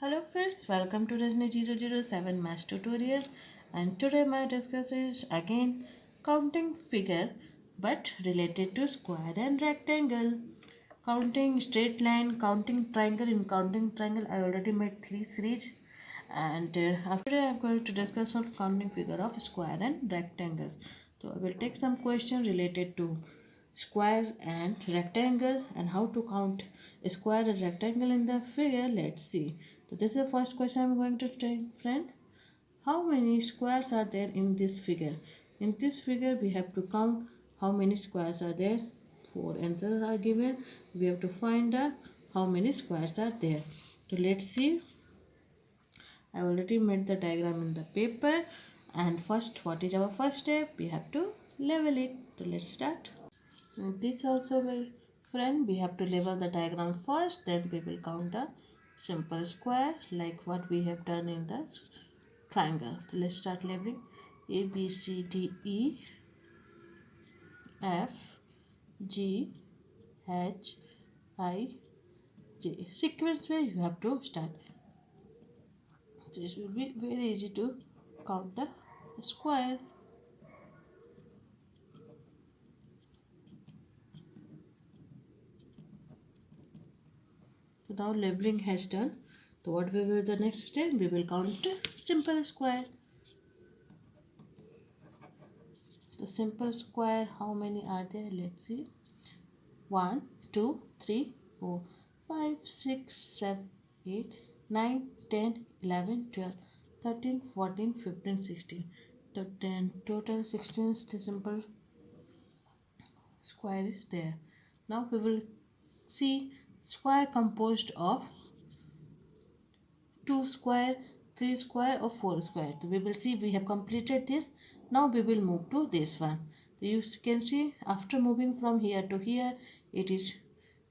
Hello friends, welcome to Disney 007 Math Tutorial, and today my discuss is again counting figure but related to square and rectangle. Counting straight line, counting triangle. In counting triangle I already made 3 series, and after that I'm going to discuss on counting figure of square and rectangles. So I will take some questions related to squares and rectangle and how to count a square and rectangle in the figure. Let's see. So this is the first question I'm going to take, friend. How many squares are there in this figure? In this figure we have to count how many squares are there. 4 answers are given. We have to find out how many squares are there. So let's see. I already made the diagram in the paper, and first, what is our first step? We have to level it. So let's start. This also will, friend, we have to level the diagram first, then we will count the simple square like what we have done in the triangle. So let's start leveling. A, B, C, D, E, F, G, H, I, J. Sequence where you have to start. So it will be very easy to count the square. So now leveling has done. So what will be the next step? We will count simple square. The simple square, how many are there? Let's see. 1, 2, 3, 4, 5, 6, 7, 8, 9, 10, 11, 12, 13, 14, 15, 16. So 10, total 16 simple square is there. Now we will see square composed of 2 square, 3 square or 4 square. So we will see we have completed this. Now we will move to this one. So you can see after moving from here to here, it is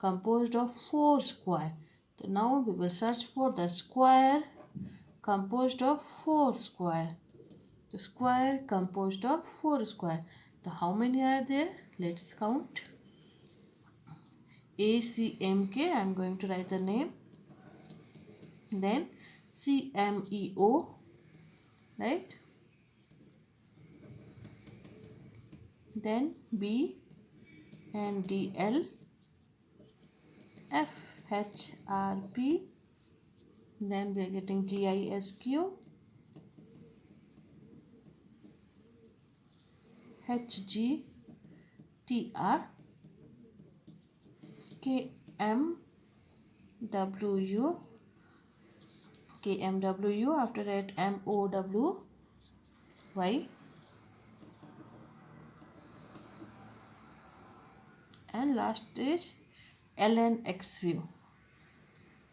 composed of 4 square. So now we will search for the square composed of 4 square. The square composed of 4 square. So how many are there? Let's count. ACMK, I am going to write the name. Then CMEO, right? Then B and DL, FHRP, then we are getting GISQ, HGTR, KMWU, KMWU, after that MOWY, and last is LNXV,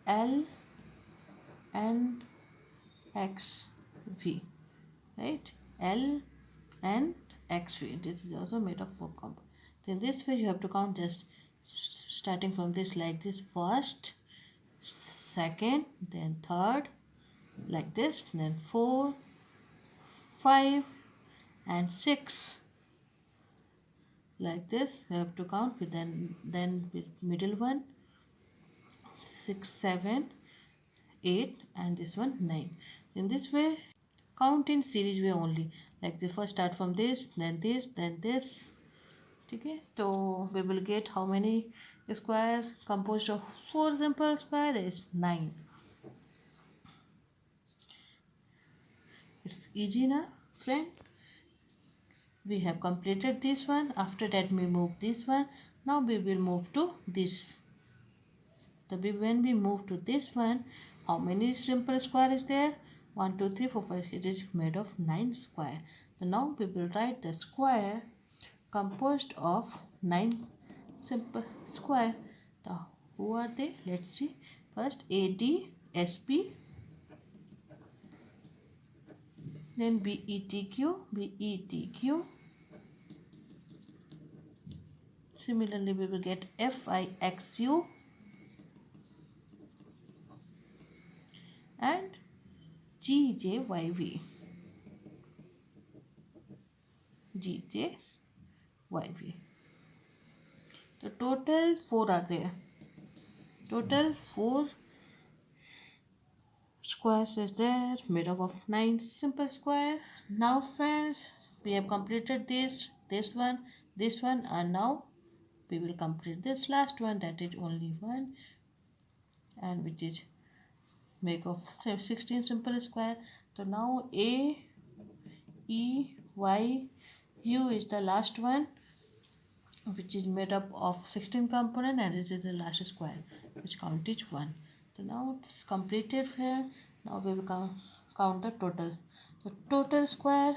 LNXV, right? L and XV. This is also made of 4 components. So in this way you have to count just starting from this like this: first, second, then third, like this, then 4, 5 and 6, like this. You have to count with then with middle one 6, 7, 8, and this one 9. In this way count in series way only, like the first start from this, then this, then this. Okay, so we will get how many squares composed of 4 simple square is 9. It's easy now, friend. We have completed this one. After that we move this one. Now we will move to this. When we move to this one, how many simple square is there? 1, 2, 3, 4, 5. It is made of 9 square. So now we will write the square composed of 9 simple square. So who are they? Let's see. First ADSP, then BETQ. Similarly, we will get FIXU and GJYV. GJYV. The total 4 are there. Total 4 squares is there made up of 9 simple square. Now friends, we have completed this one, and now we will complete this last one, that is only one, and which is make of 16 simple square. So now A, E, Y, U is the last one, which is made up of 16 component, and this is the last square which count is 1. So now it's completed here. Now we will count the total. The total square,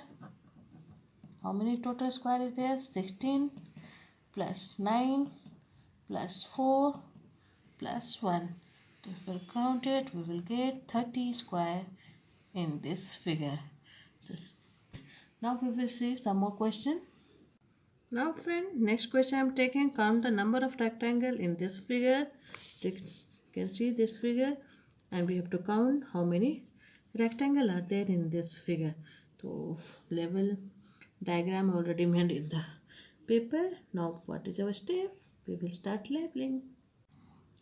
how many total square is there? 16 plus 9 plus 4 plus 1. If we count it, we will get 30 square in this figure. Now we will see some more question. Now friend, next question I am taking, count the number of rectangle in this figure. You can see this figure, and we have to count how many rectangle are there in this figure. So level diagram already made in the paper. Now what is our step? We will start labeling.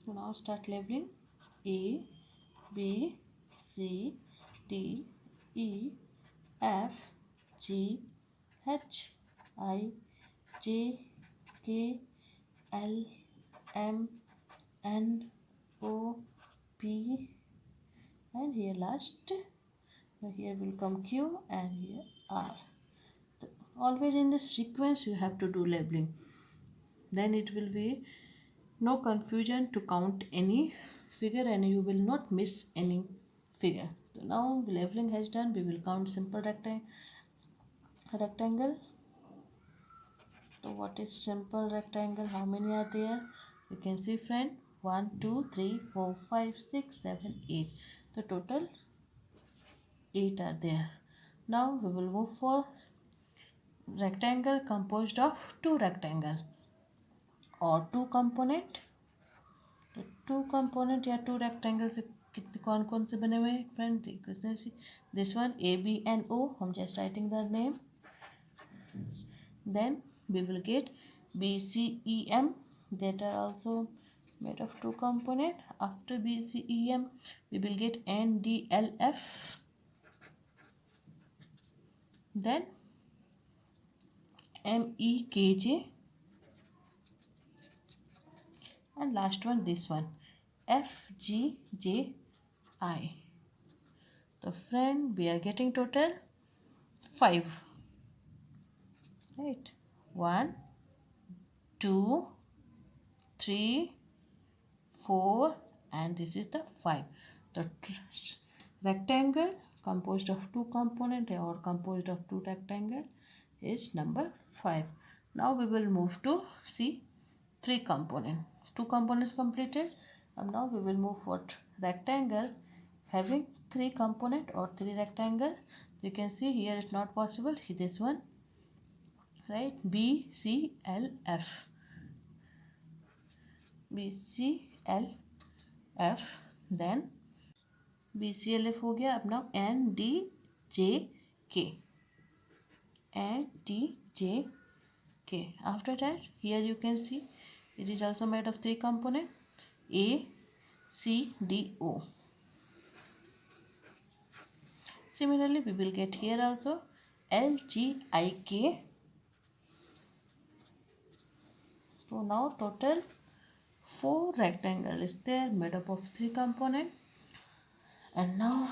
So now start labeling. A, B, C, D, E, F, G, H, I, J, K, L, M, N, O, P, and here last. Here will come Q, and here R. So always in the sequence you have to do labeling. Then it will be no confusion to count any figure, and you will not miss any figure. So now labeling has done, we will count simple rectangle. So what is simple rectangle? How many are there? You can see friend, 1, 2, 3, 4, 5, 6, 7, 8. The total 8 are there. Now we will move for rectangle composed of two rectangle or two component. तो to component या to rectangle से कितने कौन कौन से बने हुए हैं फ्रेंड? दिस वन ABNO, हम just writing the name. Then we will get BCEM, that are also made of two component. After BCEM we will get NDLF, then MEKJ, and last one this one FGJI. So friend, we are getting total 5, right? 1, 2, 3, 4, and this is the 5. The rectangle composed of two component or composed of two rectangle is number 5. Now we will move to see 3 component. 2 components completed, and now we will move for rectangle having 3 component or 3 rectangle. You can see here it's not possible. This one, right? BCLF, then BCLF हो गया. अब now NDJK. After that, here you can see it is also made of 3 component, ACDO. Similarly, we will get here also LGIK. So now total 4 rectangle is there made up of 3 component, and now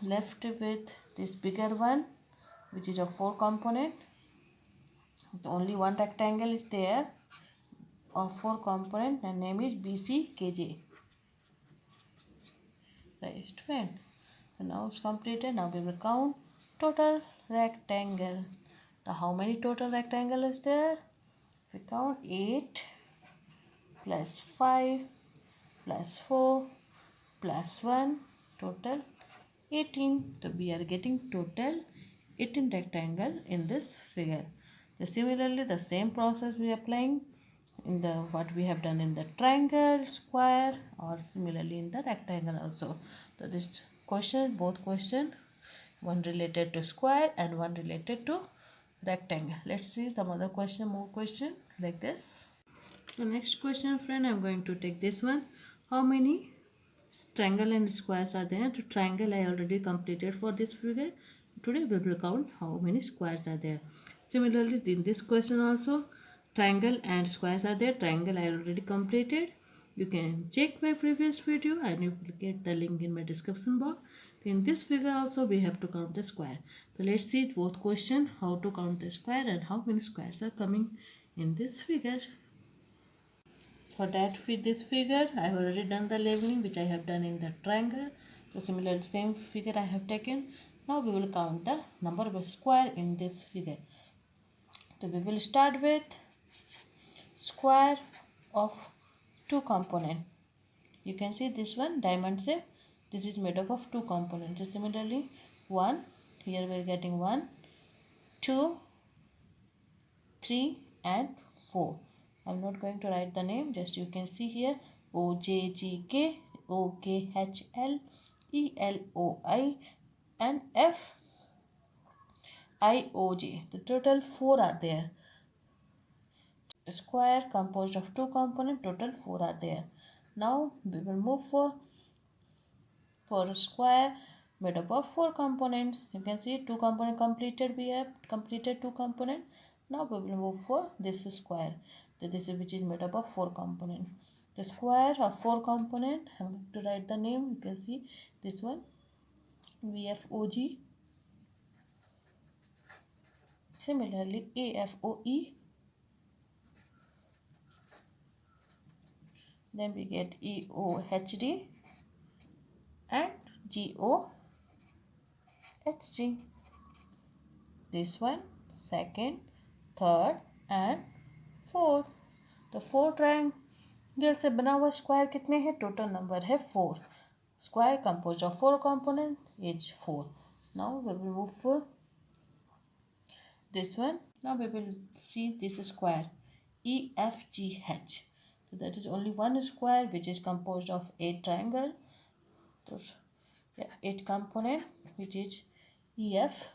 left with this bigger one which is a 4 component. Only one rectangle is there of 4 component, and name is BCKJ. Right friend. So now it's completed. Now we will count total rectangle. So how many total rectangle is there? We count 8 plus 5 plus 4 plus 1, total 18. So we are getting total 18 rectangle in this figure. So similarly, the same process we are applying in the what we have done in the triangle, square, or similarly in the rectangle also. So this question, both question, one related to square and one related to rectangle. Let's see some other question, more question like this. The next question friend, I'm going to take this one. How many triangle and squares are there. The triangle I already completed for this figure. Today we will count how many squares are there. Similarly, in this question also, triangle and squares are there. Triangle I already completed. You can check my previous video and you will get the link in my description box. In this figure also we have to count the square. So let's see both question, how to count the square and how many squares are coming in this figure. For that fit this figure, I have already done the leveling which I have done in the triangle. So similar same figure I have taken. Now we will count the number of square in this figure. So we will start with square of two component. You can see this one diamond shape. This is made up of two components. So similarly, one, here we are getting 1, 2, 3 and 4. I'm not going to write the name, just you can see here OJGK, OKHL, ELOI and FIOJ. The total 4 are there. A square composed of two components, total 4 are there. Now we will move for a square made up of 4 components. You can see 2 component completed. We have completed 2 components. Now we will move for this square. So this is which is made up of 4 components. The square of 4 component, I'm going to write the name. You can see this one VFOG. Similarly AFOE. Then we get EOHD and GOHG. This one, second, third and fourth. तो 4 triangle से बना हुआ square कितने हैं? Total number है 4. Square compose of 4 component is 4. Now we will move for this one. Now we will see this square EFGH. So that is only one square which is composed of 8 triangle. So 8 component which is EFGH.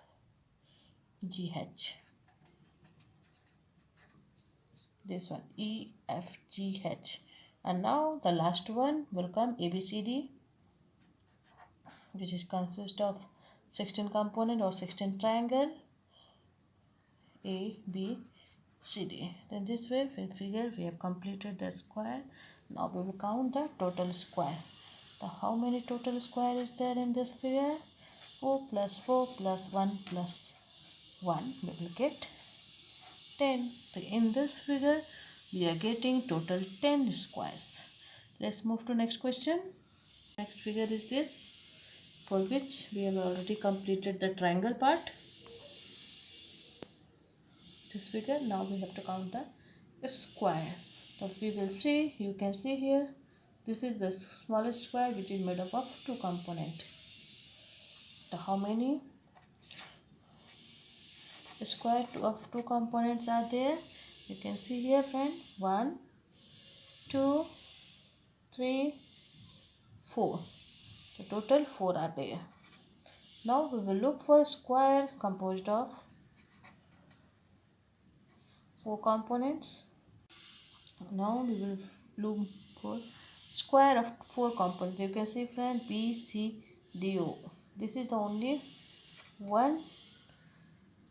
This one EFGH. And now the last one will come ABCD, which is consist of 16 component or 16 triangle A, B, C, D. Then this way in figure we have completed the square. Now we will count the total square. So how many total square is there in this figure? 4 plus 4 plus 1 plus 1 we will get 10. So in this figure we are getting total 10 squares. Let's move to next question. Next figure is this, for which we have already completed the triangle part. This figure, now we have to count the square. So we will see, you can see here, this is the smallest square which is made up of 2 components. So how many square of 2 components are there? You can see here friend, 1, 2, 3, 4. So total 4 are there. Now we will look for square composed of 4 components. Now we will look for square of 4 components. You can see friend B, C, D, O. This is the only one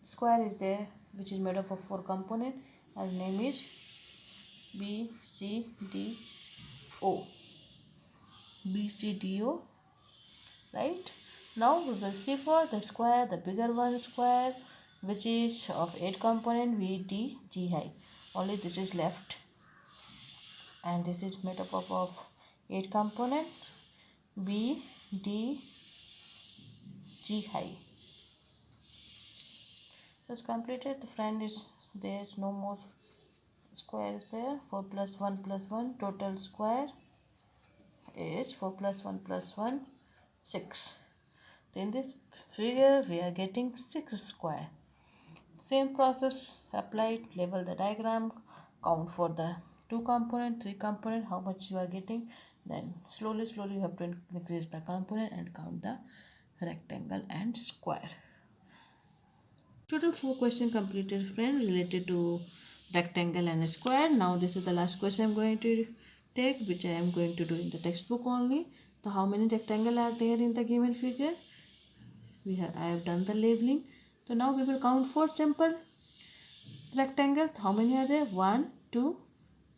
square is there which is made up of 4 components, and name is B, C, D, O. B, C, D, O. Right? Now we will see for the square, the bigger one square which is of 8 component, V, D, G high. Only this is left, and this is made up of 8 component, B, D, G high. Just completed. The friend is there is no more squares there. 4 plus 1 plus 1, total square is 4 plus 1 plus 1, 6. In this figure we are getting 6 square. Same process applied. Label the diagram, count for the 2 component, 3 component, how much you are getting. Then slowly you have to increase the component and count the rectangle and square. Total 4 question completed friend related to rectangle and square. Now this is the last question I'm going to take, which I am going to do in the textbook only. So how many rectangle are there in the given figure? I have done the labeling. So now we will count for simple rectangles. How many are there? 1, 2,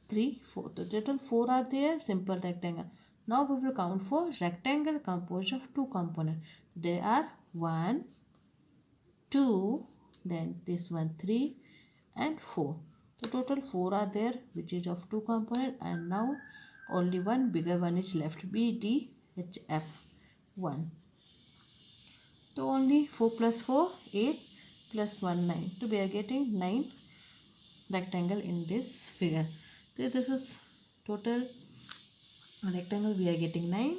3, 4. The total 4 are there, simple rectangle. Now we will count for rectangle composed of two components. They are 1, 2, then this one 3 and 4. The total 4 are there, which is of two components, and now only one bigger one is left. B, D, H, F 1. So only 4 plus 4 8 plus 1 9. So we are getting 9 rectangle in this figure. So this is total rectangle, we are getting 9.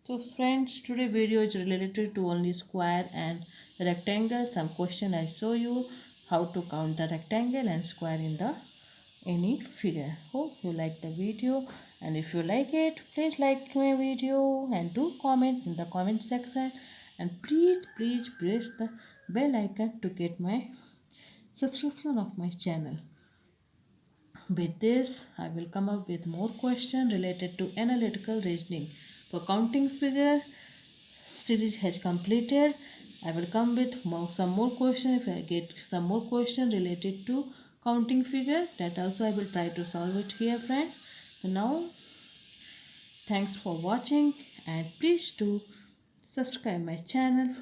So friends, today video is related to only square and rectangle. Some question I show you how to count the rectangle and square in the any figure. Hope you like the video, and if you like it, please like my video and do comments in the comment section, and please press the bell icon to get my subscription of my channel. With this, I will come up with more questions related to analytical reasoning. For counting figure series has completed. I will come with some more questions. If I get some more questions related to counting figure, that also I will try to solve it here, friend. So now, thanks for watching, and please do subscribe my channel